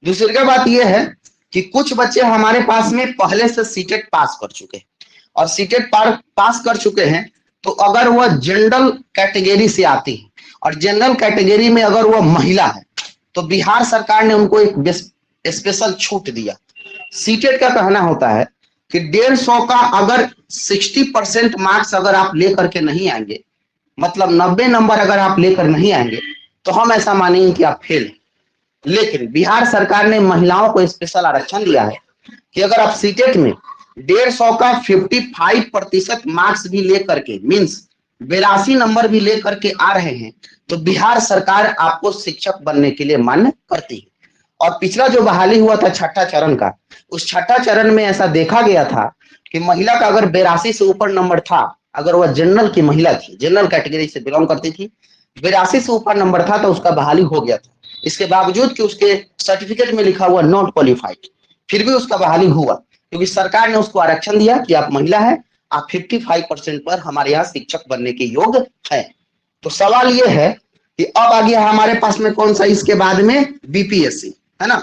दूसरी का बात यह है कि कुछ बच्चे हमारे पास में पहले से सीटेट पास कर चुके हैं और सीटेट पास कर चुके हैं, तो अगर वह जनरल कैटेगरी से आती है और जनरल कैटेगरी में अगर वह महिला है तो बिहार सरकार ने उनको एक स्पेशल छूट दिया। सीटेट का कहना होता है कि 150 का अगर 60% मार्क्स अगर आप लेकर के नहीं आएंगे, मतलब 90 नंबर अगर आप लेकर नहीं आएंगे, तो हम ऐसा मानेंगे कि आप फेल हैं। लेकिन बिहार सरकार ने महिलाओं को स्पेशल आरक्षण दिया है कि अगर आप सीटेट में 150 का 55% मार्क्स भी लेकर के, मीन्स 82 नंबर भी लेकर के आ रहे हैं, तो बिहार सरकार आपको शिक्षक बनने के लिए मान्य करती है। और पिछला जो बहाली हुआ था छठा चरण का, उस छठा चरण में ऐसा देखा गया था कि महिला का अगर 82 से ऊपर नंबर था, अगर वह जनरल की महिला थी, जनरल कैटेगरी से बिलोंग करती थी, 82 से ऊपर नंबर था, तो उसका बहाली हो गया था। इसके बावजूद कि उसके सर्टिफिकेट में लिखा हुआ नॉट क्वालिफाइड, फिर भी उसका बहाली हुआ, क्योंकि सरकार ने उसको आरक्षण दिया कि आप महिला है, आप 55% पर हमारे यहाँ शिक्षक बनने के योग्य है। तो सवाल ये है कि अब आ गया हमारे पास में कौन सा, इसके बाद में बीपीएससी, है ना।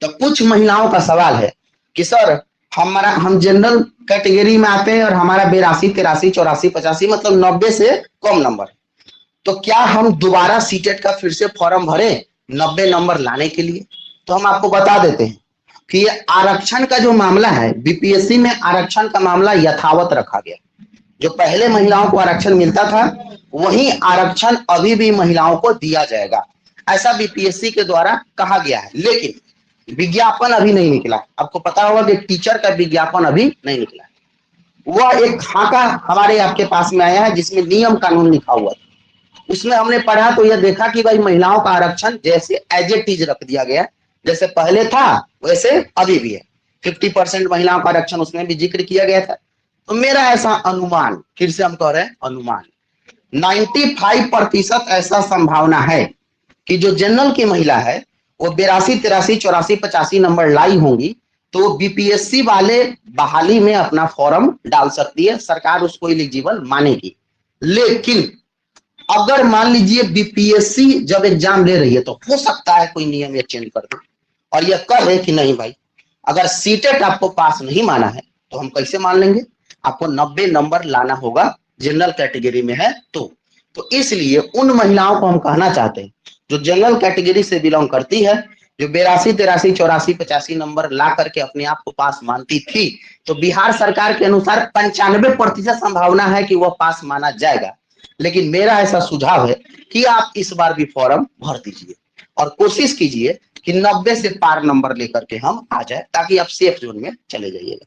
तो कुछ महिलाओं का सवाल है कि सर हम जनरल कैटेगरी में आते हैं और हमारा 82, 83, 84, 85 मतलब 90 से कम नंबर, तो क्या हम दोबारा सीटेट का फिर से फॉर्म भरें 90 नंबर लाने के लिए? तो हम आपको बता देते हैं कि ये आरक्षण का जो मामला है, बीपीएससी में आरक्षण का मामला यथावत रखा गया। जो पहले महिलाओं को आरक्षण मिलता था वही आरक्षण अभी भी महिलाओं को दिया जाएगा, ऐसा बीपीएससी के द्वारा कहा गया है। लेकिन विज्ञापन अभी नहीं निकला। आपको पता होगा कि टीचर का विज्ञापन अभी नहीं निकला। वह एक खाका हमारे आपके पास में आया है जिसमें नियम कानून लिखा हुआ था। उसमें हमने पढ़ा तो यह देखा कि भाई महिलाओं का आरक्षण जैसे एज ए टीज रख दिया गया, जैसे पहले था वैसे अभी भी है। 50% महिलाओं का आरक्षण उसमें भी जिक्र किया गया था। तो मेरा ऐसा अनुमान, फिर से हम कह रहे हैं अनुमान, 95% ऐसा संभावना है कि जो जनरल की महिला है वो 82, 83, 84, 85 नंबर लाई होंगी, तो बीपीएससी वाले बहाली में अपना फॉर्म डाल सकती है, सरकार उसको एलिजिबल मानेगी। लेकिन अगर मान लीजिए बीपीएससी जब एग्जाम ले रही है तो हो सकता है कोई नियम ये चेंज कर दे और ये कहे कि नहीं भाई, अगर सीटेट आपको पास नहीं माना है तो हम कैसे मान लेंगे, आपको 90 नंबर लाना होगा, जनरल कैटेगरी में है तो इसलिए उन महिलाओं को हम कहना चाहते हैं जो जनरल कैटेगरी से बिलोंग करती है, जो 82, 83, 84, 85 नंबर ला करके अपने आप को पास मानती थी, तो बिहार सरकार के अनुसार 95% संभावना है कि वह पास माना जाएगा। लेकिन मेरा ऐसा सुझाव है कि आप इस बार भी फॉर्म भर दीजिए और कोशिश कीजिए कि 90 से पार नंबर लेकर के हम आ जाए, ताकि आप सेफ जोन में चले जाइएगा।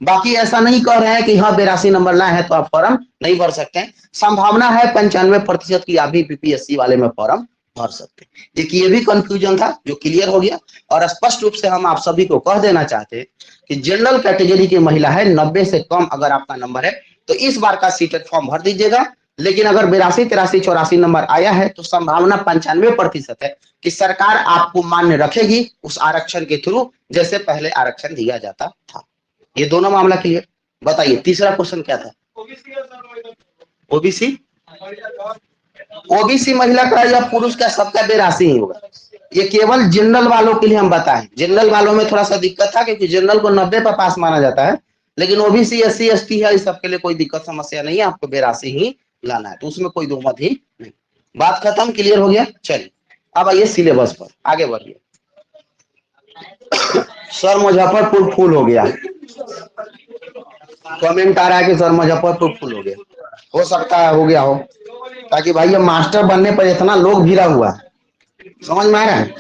बाकी ऐसा नहीं कह रहे हैं कि हाँ 82 नंबर लाए हैं तो आप फॉर्म नहीं भर सकते हैं। संभावना है 95% की आप भी बीपीएससी वाले में फॉर्म भर सकते हैं। एक ये भी कंफ्यूजन था जो क्लियर हो गया। और स्पष्ट रूप से हम आप सभी को कह देना चाहते हैं कि जनरल कैटेगरी की महिला है, 90 से कम अगर आपका नंबर है तो इस बार का सीटेट फॉर्म भर दीजिएगा। लेकिन अगर 82, 83, 84 नंबर आया है तो संभावना 95% है कि सरकार आपको मान्य रखेगी उस आरक्षण के थ्रू, जैसे पहले आरक्षण दिया जाता था। ये दोनों मामला क्लियर। बताइए तीसरा क्वेश्चन क्या था? ओबीसी, ओबीसी महिला का या पुरुष का सबका 82 ही होगा। ये केवल जनरल वालों के लिए हम बताएं। जनरल वालों में थोड़ा सा दिक्कत था क्योंकि जनरल को 90 पर पास माना जाता है, लेकिन ओबीसी, एससी, एसटी है, इस सबके लिए कोई दिक्कत समस्या नहीं है, आपको 82 ही लाना है, तो उसमें कोई दो मत ही नहीं। बात खत्म, क्लियर हो गया। चलिए अब आइए सिलेबस पर आगे बढ़िए। सर मुजफ्फरपुर फुल हो गया, कमेंट आ रहा है कि सर मुजफ्फरपुर फुल हो गया। हो सकता है हो गया हो, ताकि भाई ये मास्टर बनने पर इतना लोग घिरा हुआ है, समझ में आ रहा है।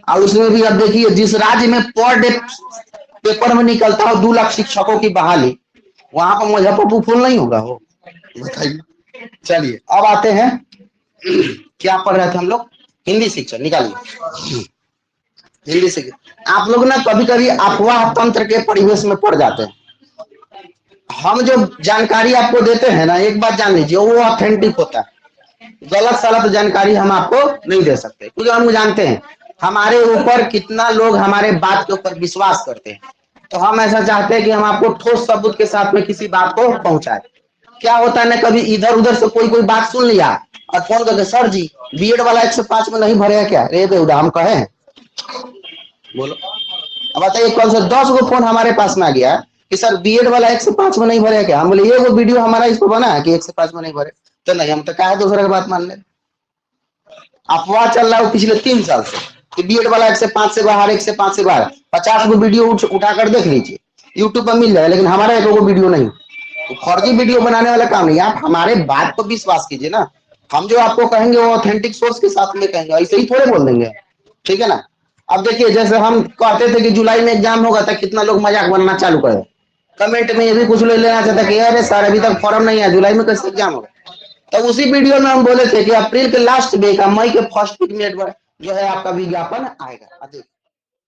और उसमें भी अब देखिए जिस राज्य में पर डे पेपर में निकलता हो 2 लाख शिक्षकों की बहाली, वहां पर मुजफ्फरपुर फुल नहीं होगा हो, बताइए। चलिए अब आते हैं, क्या पढ़ रहे थे हम लोग? हिंदी शिक्षण निकालिए। हिंदी शिक्षण आप लोग ना कभी कभी अफवाह तंत्र के परिवेश में पड़ जाते हैं। हम जो जानकारी आपको देते हैं ना, एक बात जान लीजिए वो ऑथेंटिक होता है। गलत सलत जानकारी हम आपको नहीं दे सकते, क्योंकि हम जानते हैं हमारे ऊपर कितना लोग हमारे बात के ऊपर विश्वास करते हैं। तो हम ऐसा चाहते हैं कि हम आपको ठोस सबूत के साथ में किसी बात को पहुंचाए। क्या होता है ना, कभी इधर उधर से कोई बात सुन लिया और फोन करके, सर जी बीएड वाला 105 में नहीं भरेगा क्या? रे बेहुदा, हम कहे बोलो। अब बताइए, कौन सा 10 गो फोन हमारे पास में आ गया कि सर बीएड वाला 105 में नहीं भरेगा क्या? हम बोले ये वो वीडियो हमारा इस पर बना है कि 105 में नहीं भरे, तो नहीं, हम तो कहा दूसरे की बात मान ले। अफवाह चल रहा है पिछले 3 साल से कि बीएड वाला 105 से बाहर, 105 से बाहर। 50 गो वीडियो उठाकर देख लीजिए, यूट्यूब पर मिल जाएगा, लेकिन हमारा एक गो वीडियो नहीं। तो फर्जी वीडियो बनाने वाला काम नहीं, आप हमारे बात पर विश्वास कीजिए ना। हम जो आपको कहेंगे वो ऑथेंटिक सोर्स के साथ में कहेंगे, ऐसे ही थोड़े बोल देंगे, ठीक है ना। अब देखिए, जैसे हम कहते थे कि जुलाई में एग्जाम होगा, तो कितना लोग मजाक बनना चालू कर, कमेंट में ये भी कुछ लोग लेना चाहता कि अरे सर अभी तक फॉर्म नहीं है, जुलाई में कैसे एग्जाम होगा। तो उसी वीडियो में हम बोले थे कि अप्रैल के लास्ट वीक, मई के फर्स्ट वीक में जो है आपका विज्ञापन आएगा।